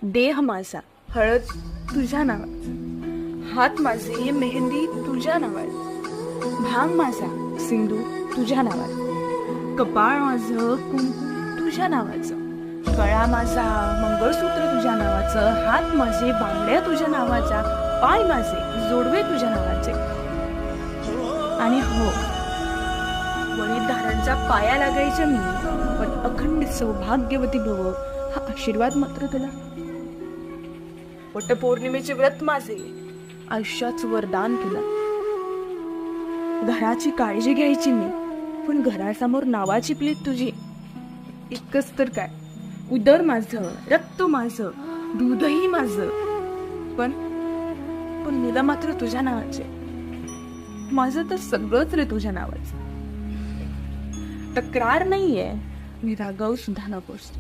देह माझा हळद तुझ्या नावाची, हात माझे मेहंदी तुझ्या नावाची, भांग माझा सिंधू तुझ्या नावाचा, कपाळ माझं कुंकू तुझ्या नावाचं, गळा माझा मंगळसूत्र तुझ्या नावाचं, हात माझे बांगड्या तुझ्या नावाच्या, पाय माझे जोडवे तुझ्या नावाचे. आणि हो, वडीलधाऱ्यांच्या पाया लागायच्या मी, पण अखंड सौभाग्यवती भव हा आशीर्वाद मात्र तुला. वटपौर्णिमेचे व्रत माझे, आयुष्याचं वरदान तुला. घराची काळजी घ्यायची मी, पण घरासमोर नावाची प्लेट तुझी. इतकंच तर काय, उदर माझं, रक्त माझं, दूधही माझं, पण मुलं मात्र तुझ्या नावाचे. माझं तर सगळंच रे तुझ्या नावाचं. तक्रार नाहीये, मी रागावू सुद्धा नकोस.